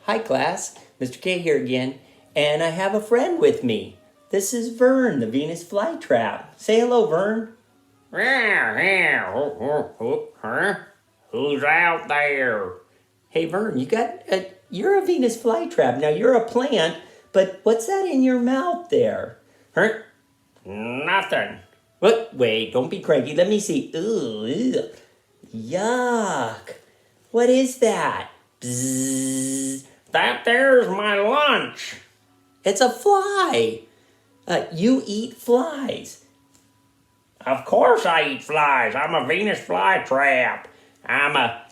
Hi class, Mr. K here again, and I have a friend with me. This is Vern, the Venus Flytrap. Say hello, Vern. Huh? Who's out there? Hey Vern, you're a Venus Flytrap. Now you're a plant, but what's that in your mouth there? Huh? Nothing. What? Wait, don't be cranky. Let me see. Ugh. Yuck. What is that? Bzzz. That there's my lunch. It's a fly. You eat flies. Of course I eat flies. I'm a Venus flytrap. I'm a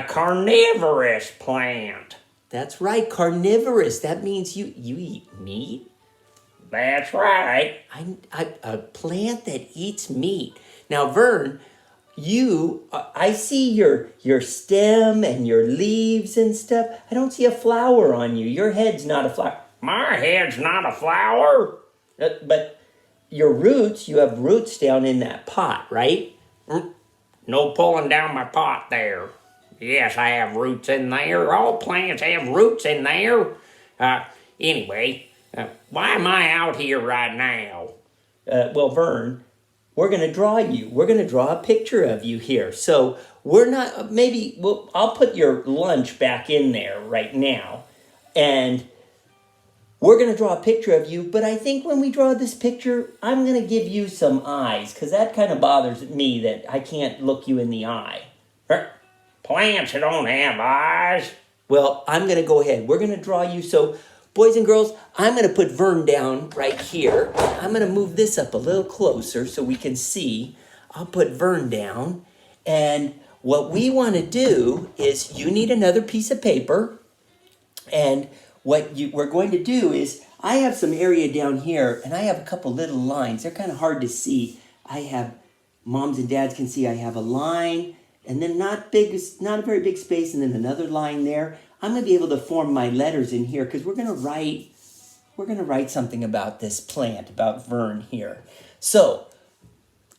carnivorous plant. That's right, carnivorous. That means you eat meat. That's right. A plant that eats meat. Now, Vern, I see your stem and your leaves and stuff. I don't see a flower on you. Your head's not a flower. My head's not a flower. But your roots, you have roots down in that pot, right? No pulling down my pot there. Yes, I have roots in there. All plants have roots in there. Anyway, why am I out here right now? Well, Vern, we're going to draw you. We're going to draw a picture of you here. So we're not, I'll put your lunch back in there right now. And we're going to draw a picture of you. But I think when we draw this picture, I'm going to give you some eyes. Because that kind of bothers me that I can't look you in the eye. Plants don't have eyes. Well, I'm going to go ahead. We're going to draw you. So, boys and girls, I'm going to put Vern down right here. I'm going to move this up a little closer so we can see. I'll put Vern down. And what we want to do is you need another piece of paper. And we're going to do is I have some area down here, and I have a couple little lines. They're kind of hard to see. I have, moms and dads can see I have a line, and then not a very big space, and then another line there. I'm going to be able to form my letters in here because we're going to write something about this plant, about Vern here. So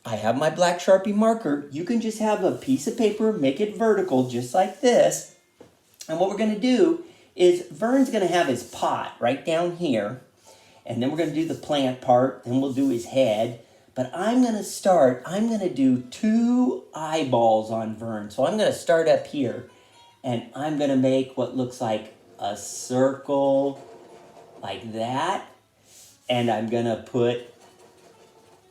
I have my black Sharpie marker. You can just have a piece of paper, make it vertical just like this. And what we're going to do is Vern's going to have his pot right down here. And then we're going to do the plant part. Then we'll do his head. But I'm going to do 2 eyeballs on Vern. So I'm going to start up here. And I'm going to make what looks like a circle like that. And I'm going to put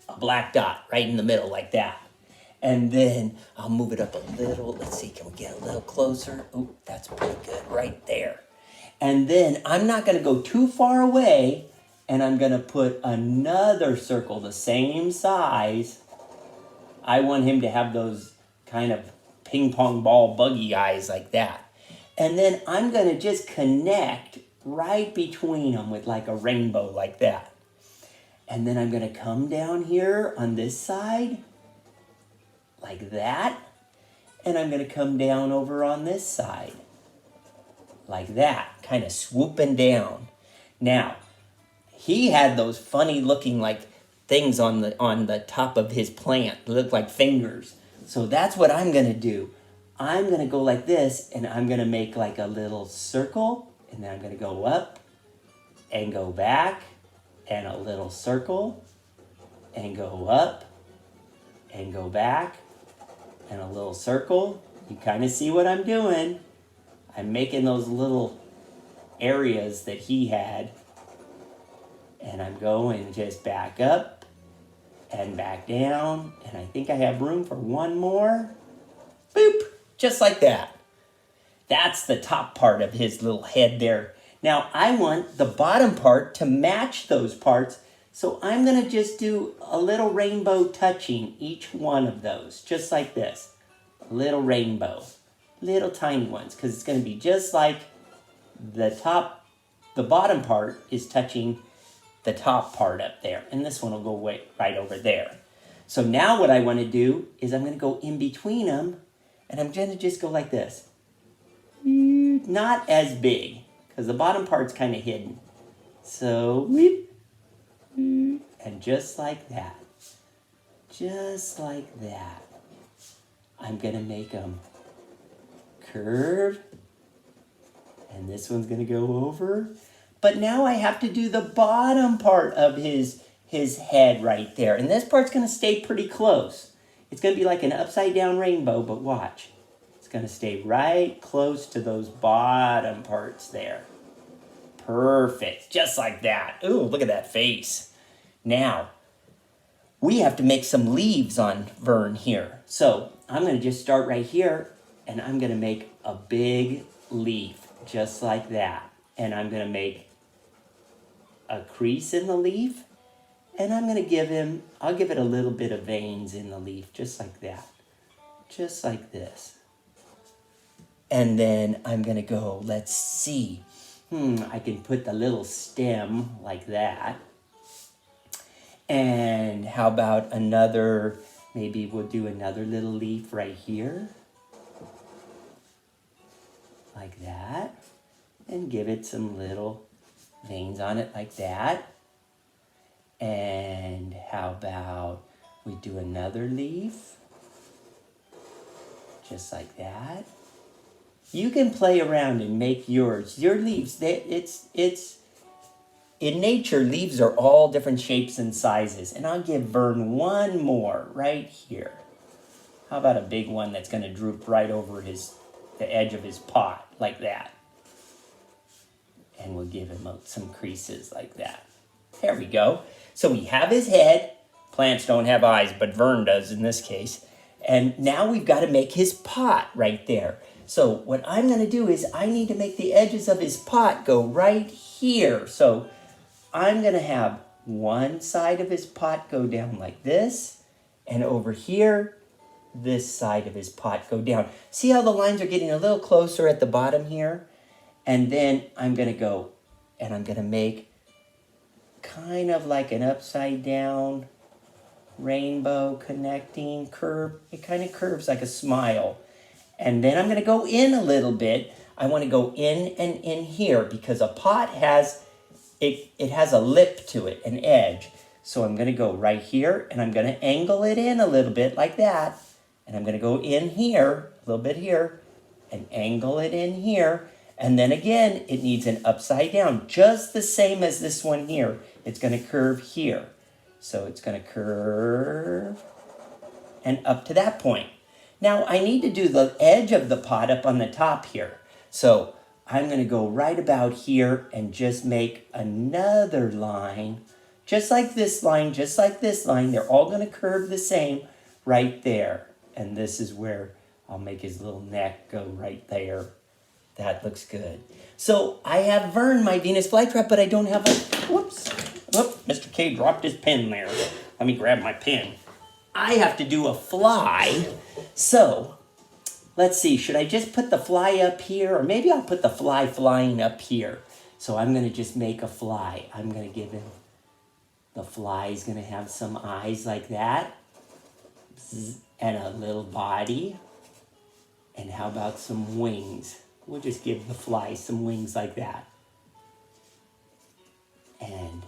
a black dot right in the middle like that. And then I'll move it up a little. Let's see, can we get a little closer? Oh, that's pretty good right there. And then I'm not going to go too far away. And I'm going to put another circle the same size. I want him to have those kind of ping pong ball buggy eyes like that. And then I'm going to just connect right between them with like a rainbow like that. And then I'm going to come down here on this side like that. And I'm going to come down over on this side like that, kind of swooping down. Now, he had those funny looking like things on the top of his plant. They look like fingers. So that's what I'm going to do. I'm going to go like this, and I'm going to make like a little circle, and then I'm going to go up and go back, and a little circle, and go up and go back, and a little circle. You kind of see what I'm doing. I'm making those little areas that he had. And I'm going just back up and back down. And I think I have room for one more. Boop. Just like that. That's the top part of his little head there. Now I want the bottom part to match those parts. So I'm going to just do a little rainbow touching each one of those. Just like this. A little rainbow. Little tiny ones. Because it's going to be just like the bottom part is touching the top part up there. And this one will go right over there. So now what I want to do is I'm going to go in between them. And I'm going to just go like this. Not as big. Because the bottom part's kind of hidden. So, and just like that. Just like that. I'm going to make them curve And this one's gonna go over. But now I have to do the bottom part of his head right there. And this part's gonna stay pretty close. It's gonna be like an upside down rainbow, but watch. It's gonna stay right close to those bottom parts there. Perfect, just like that. Ooh, look at that face. Now, we have to make some leaves on Vern here. So I'm gonna just start right here and I'm gonna make a big leaf, just like that. And I'm gonna make a crease in the leaf and I'm gonna I'll give it a little bit of veins in the leaf, just like that. Just like this. And then I'm gonna go, let's see. I can put the little stem like that. And how about maybe we'll do another little leaf right here. Like that. And give it some little veins on it like that. And how about we do another leaf? Just like that. You can play around and make yours. Your leaves, in nature, leaves are all different shapes and sizes. And I'll give Vern one more right here. How about a big one that's going to droop right over the edge of his pot, like that. And we'll give him some creases like that. There we go. So we have his head. Plants don't have eyes, but Vern does in this case. And now we've got to make his pot right there. So what I'm going to do is I need to make the edges of his pot go right here. So I'm going to have one side of his pot go down like this. And over here, this side of his pot go down. See how the lines are getting a little closer at the bottom here? And then I'm going to go and I'm going to make kind of like an upside down rainbow connecting curve. It kind of curves like a smile. And then I'm going to go in a little bit. I want to go in and in here because a pot has, it has a lip to it, an edge. So I'm going to go right here and I'm going to angle it in a little bit like that. And I'm going to go in here, a little bit here, and angle it in here. And then again, it needs an upside down, just the same as this one here. It's going to curve here. So it's going to curve and up to that point. Now I need to do the edge of the pot up on the top here. So I'm going to go right about here and just make another line, just like this line, just like this line. They're all going to curve the same right there. And this is where I'll make his little neck go right there. That looks good. So I have Vern, my Venus flytrap, but I don't have whoops. Mr. K dropped his pen there. Let me grab my pen. I have to do a fly. So let's see, should I just put the fly up here? Or maybe I'll put the fly flying up here. So I'm going to just make a fly. I'm going to give him, the fly's going to have some eyes like that. And a little body. And how about some wings? We'll just give the fly some wings like that. And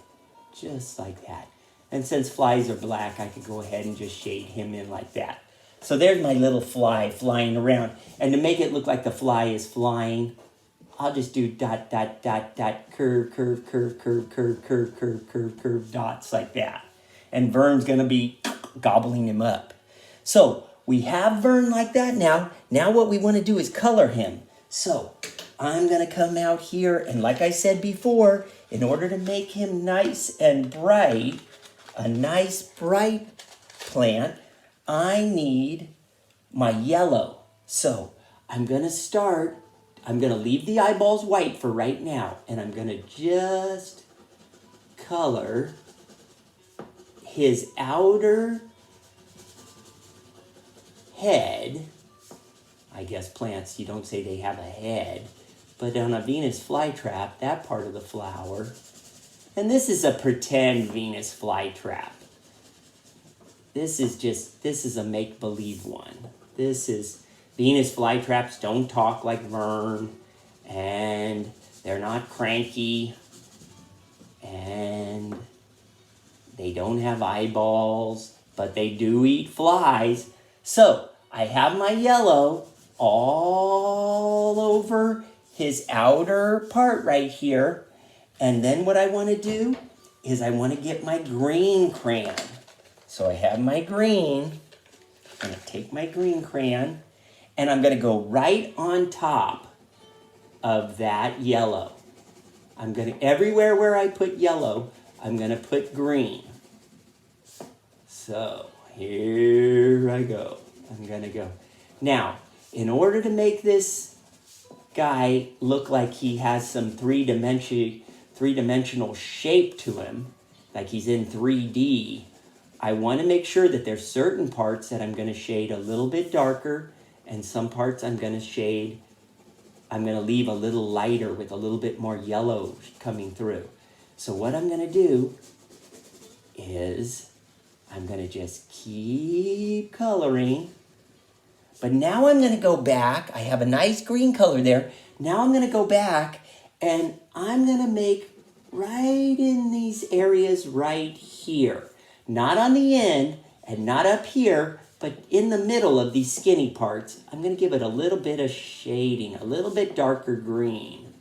just like that. And since flies are black, I could go ahead and just shade him in like that. So there's my little fly flying around. And to make it look like the fly is flying, I'll just do dot, dot, dot, dot, curve, curve, curve, curve, curve, curve, curve, curve, curve, dots like that. And Vern's going to be gobbling him up. So we have Vern like that now. Now what we want to do is color him. So I'm going to come out here. And like I said before, in order to make him nice and bright, a nice bright plant, I need my yellow. So I'm going to leave the eyeballs white for right now. And I'm going to just color his outer head. I guess plants, you don't say they have a head. But on a Venus flytrap, that part of the flower. And this is a pretend Venus flytrap. This is a make-believe one. Venus flytraps don't talk like Vern, and they're not cranky, and they don't have eyeballs, but they do eat flies. So I have my yellow all over his outer part right here. And then what I want to do is I want to get my green crayon. So I have my green. I'm going to take my green crayon and I'm going to go right on top of that yellow. I'm going to, everywhere where I put yellow, I'm going to put green. So here I go. I'm going to go. Now, in order to make this guy look like he has some three-dimensional shape to him, like he's in 3D, I want to make sure that there's certain parts that I'm going to shade a little bit darker and some parts I'm going to leave a little lighter with a little bit more yellow coming through. So what I'm going to do is I'm going to just keep coloring. But now I'm going to go back. I have a nice green color there. Now I'm going to go back and I'm going to make right in these areas right here. Not on the end and not up here, but in the middle of these skinny parts, I'm going to give it a little bit of shading, a little bit darker green.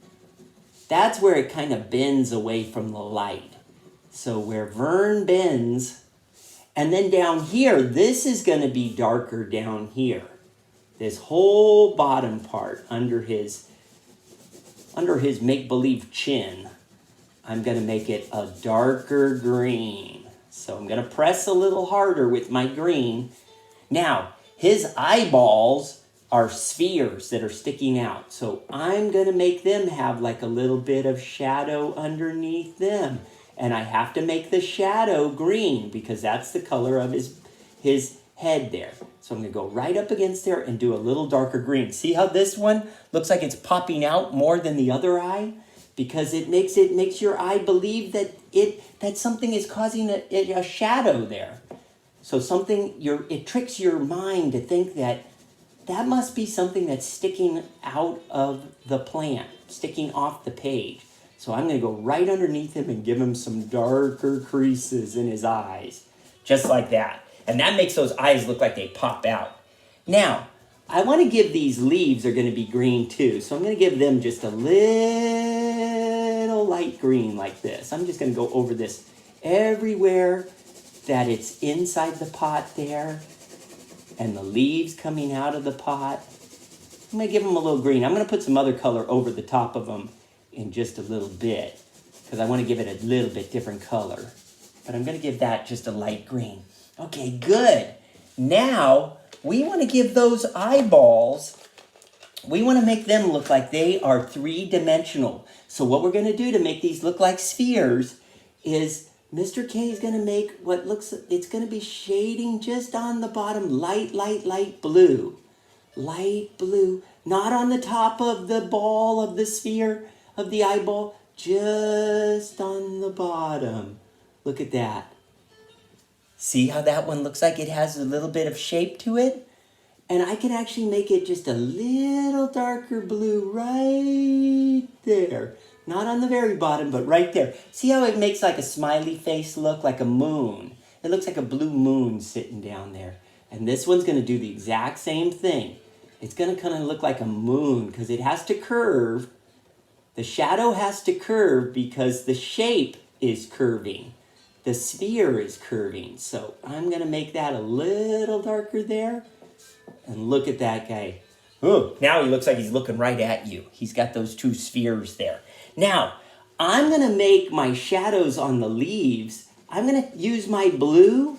That's where it kind of bends away from the light. So where Vern bends, and then down here, this is going to be darker down here. This whole bottom part under his make-believe chin, I'm going to make it a darker green. So I'm going to press a little harder with my green. Now, his eyeballs are spheres that are sticking out. So I'm going to make them have like a little bit of shadow underneath them. And I have to make the shadow green because that's the color of his head there. So I'm going to go right up against there and do a little darker green. See how this one looks like it's popping out more than the other eye? Because it makes your eye believe that something is causing a shadow there. So it tricks your mind to think that must be something that's sticking out of the plant, sticking off the page. So I'm going to go right underneath him and give him some darker creases in his eyes. Just like that. And that makes those eyes look like they pop out. Now, I want to give these leaves are going to be green too. So I'm going to give them just a little light green like this. I'm just going to go over this everywhere that it's inside the pot there and the leaves coming out of the pot. I'm going to give them a little green. I'm going to put some other color over the top of them in just a little bit because I want to give it a little bit different color. But I'm going to give that just a light green. Okay, good. Now, we want to give those eyeballs, we want to make them look like they are three-dimensional. So what we're going to do to make these look like spheres is Mr. K is going to make it's going to be shading just on the bottom, light blue. Light blue, not on the top of the ball of the sphere of the eyeball, just on the bottom. Look at that. See how that one looks like it has a little bit of shape to it? And I can actually make it just a little darker blue right there. Not on the very bottom, but right there. See how it makes like a smiley face look like a moon? It looks like a blue moon sitting down there. And this one's going to do the exact same thing. It's going to kind of look like a moon because it has to curve. The shadow has to curve because the shape is curving. The sphere is curving. So I'm going to make that a little darker there. And look at that guy. Ooh, now he looks like he's looking right at you. He's got those two spheres there. Now, I'm going to make my shadows on the leaves. I'm going to use my blue.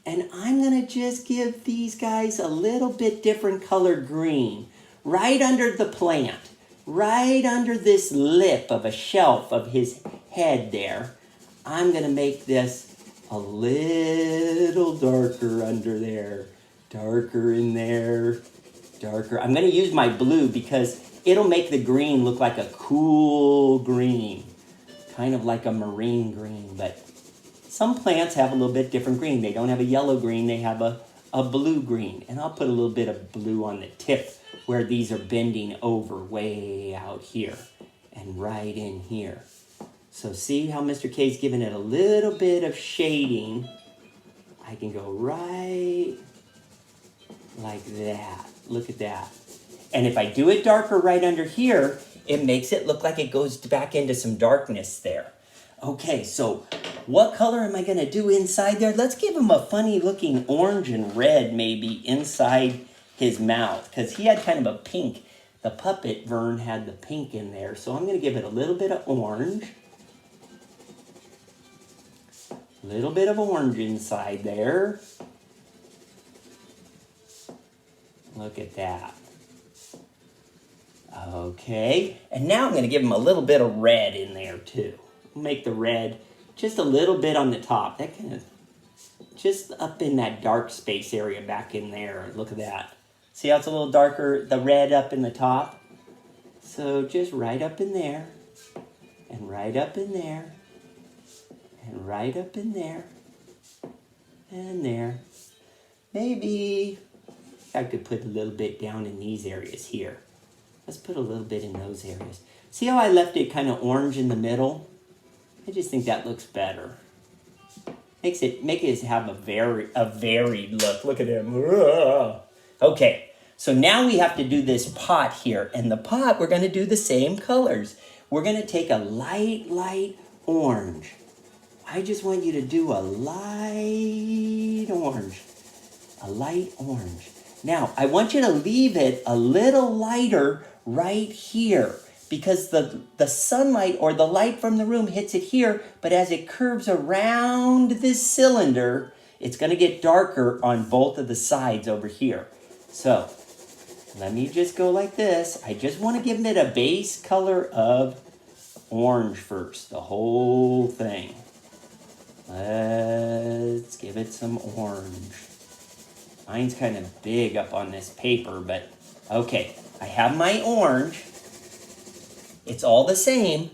And I'm going to just give these guys a little bit different colored green. Right under the plant. Right under this lip of a shelf of his head there. I'm going to make this a little darker under there. Darker in there. Darker. I'm going to use my blue because it'll make the green look like a cool green. Kind of like a marine green. But some plants have a little bit different green. They don't have a yellow green. They have a blue green. And I'll put a little bit of blue on the tip where these are bending over way out here. And right in here. So see how Mr. K's giving it a little bit of shading. I can go right like that. Look at that. And if I do it darker right under here, It makes it look like it goes back into some darkness there. Okay, so what color am I going to do inside there? Let's give him a funny looking orange and red maybe inside his mouth, because he had kind of a pink. The puppet, Vern, had the pink in there, so I'm going to give it a little bit of orange. A little bit of orange inside there. Look at that. Okay, and now I'm going to give him a little bit of red in there too. Make the red just a little bit on the top. That kind of, just up in that dark space area back in there. Look at that. See how it's a little darker, the red up in the top? So just right up in there, and right up in there, and right up in there, and there. Maybe I could put a little bit down in these areas here. Let's put a little bit in those areas. See how I left it kind of orange in the middle? I just think that looks better. Make it have a varied look. Look at him. Okay, so now we have to do this pot here. And the pot, we're going to do the same colors. We're going to take a light orange. I just want you to do a light orange. A light orange. Now, I want you to leave it a little lighter right here, because the sunlight or the light from the room hits it here, but as it curves around this cylinder, it's going to get darker on both of the sides over here. So, let me just go like this. I just want to give it a base color of orange first, the whole thing. Let's give it some orange. Mine's kind of big up on this paper, but okay. I have my orange. It's all the same.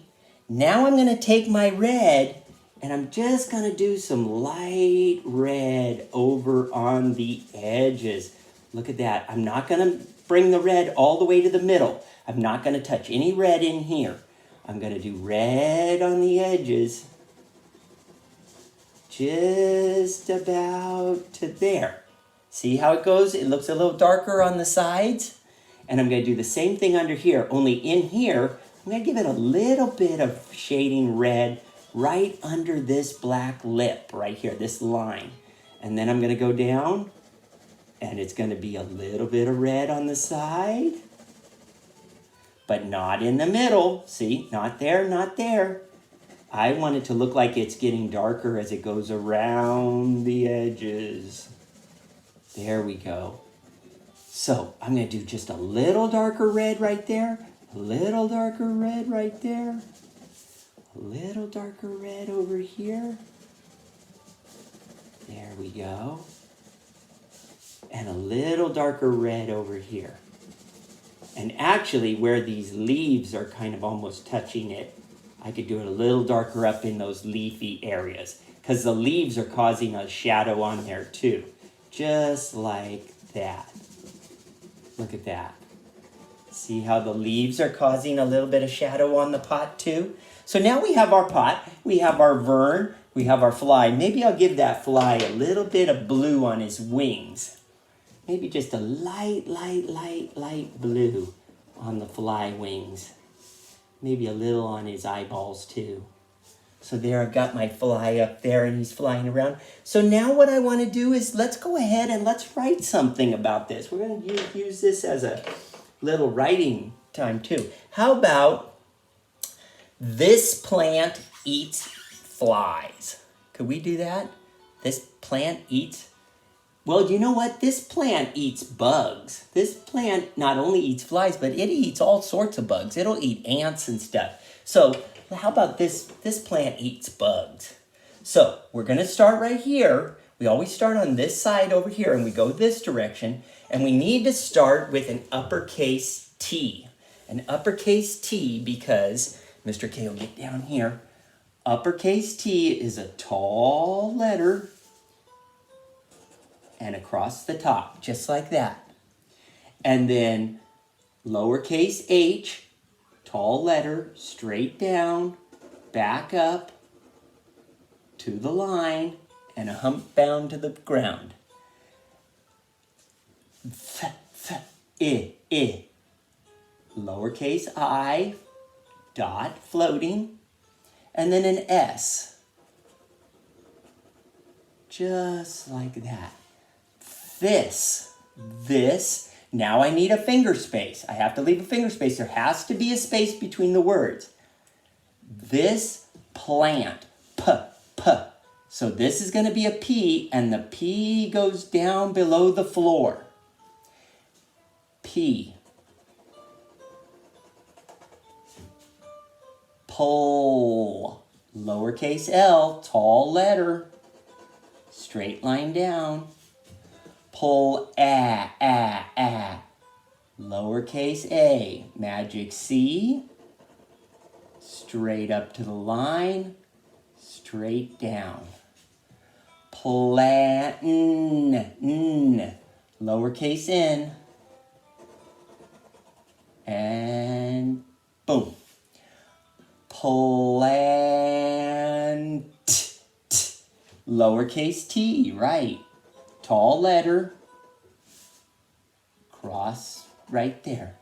Now I'm going to take my red, and I'm just going to do some light red over on the edges. Look at that. I'm not going to bring the red all the way to the middle. I'm not going to touch any red in here. I'm going to do red on the edges. Just about to there. See how it goes? It looks a little darker on the sides. And I'm going to do the same thing under here, only in here, I'm going to give it a little bit of shading red right under this black lip right here, this line. And then I'm going to go down, and it's going to be a little bit of red on the side, but not in the middle. See, not there, not there. I want it to look like it's getting darker as it goes around the edges. There we go. So I'm going to do just a little darker red right there, a little darker red right there, a little darker red over here. There we go. And a little darker red over here. And actually, where these leaves are kind of almost touching it, I could do it a little darker up in those leafy areas, because the leaves are causing a shadow on there too. Just like that. Look at that. See how the leaves are causing a little bit of shadow on the pot too? So now we have our pot, we have our Vern, we have our fly. Maybe I'll give that fly a little bit of blue on his wings. Maybe just a light blue on the fly wings. Maybe a little on his eyeballs too. So there, I've got my fly up there and he's flying around. So now what I want to do is let's go ahead and let's write something about this. We're going to use this as a little writing time too. How about this plant eats flies? Could we do that? This plant eats... Well, you know what? This plant eats bugs. This plant not only eats flies, but it eats all sorts of bugs. It'll eat ants and stuff. So how about this? This plant eats bugs. So we're going to start right here. We always start on this side over here, and we go this direction. And we need to start with an uppercase T. An uppercase T because, Mr. K will get down here. Uppercase T is a tall letter and across the top, just like that. And then lowercase h, tall letter, straight down, back up to the line, and a hump bound to the ground. I. Lowercase I, dot floating, and then an S. Just like that. This, now I need a finger space. I have to leave a finger space. There has to be a space between the words. This plant, P. So this is going to be a P, and the P goes down below the floor. P. Pull, lowercase l, tall letter, straight line down. Pull, lowercase a, magic C, straight up to the line, straight down. Plant, lowercase n, and boom. Plant, lowercase t, right. Tall letter, cross right there.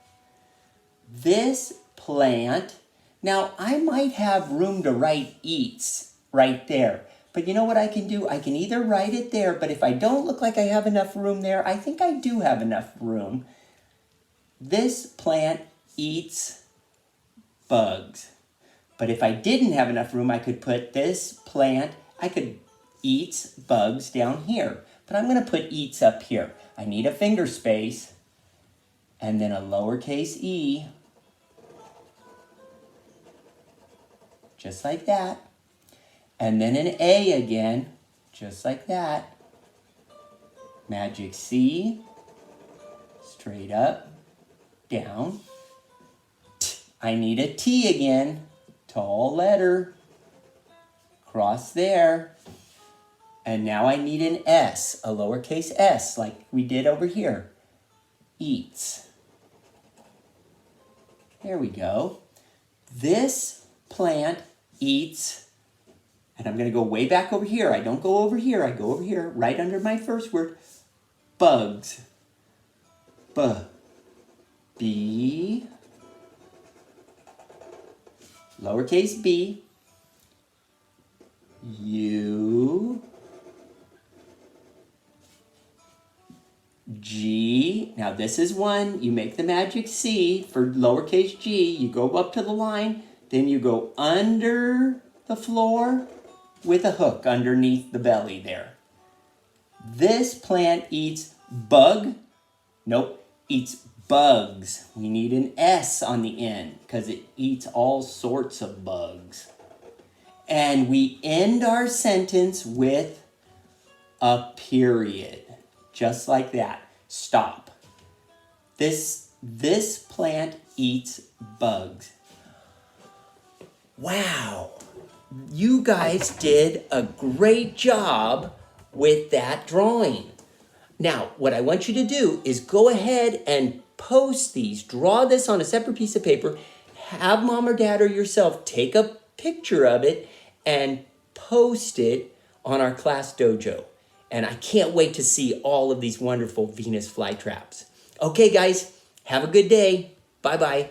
This plant, now I might have room to write eats right there. But you know what I can do? I can either write it there, but if I don't look like I have enough room there, I think I do have enough room. This plant eats bugs. But if I didn't have enough room, I could put this plant, eats bugs down here. But I'm going to put eats up here. I need a finger space, and then a lowercase e, just like that. And then an A again, just like that. Magic C, straight up, down. I need a T again, tall letter, cross there. And now I need an S, a lowercase s, like we did over here. Eats. There we go. This plant eats. And I'm going to go way back over here. I don't go over here. I go over here, right under my first word. Bugs. B. Lowercase b. U. G. Now this is one. You make the magic C for lowercase g. You go up to the line. Then you go under the floor with a hook underneath the belly there. This plant eats eats bugs. We need an S on the end because it eats all sorts of bugs. And we end our sentence with a period, just like that. Stop. This plant eats bugs. Wow. You guys did a great job with that drawing. Now, what I want you to do is go ahead and post these. Draw this on a separate piece of paper. Have mom or dad or yourself take a picture of it and post it on our class dojo. And I can't wait to see all of these wonderful Venus flytraps. Okay, guys, have a good day. Bye-bye.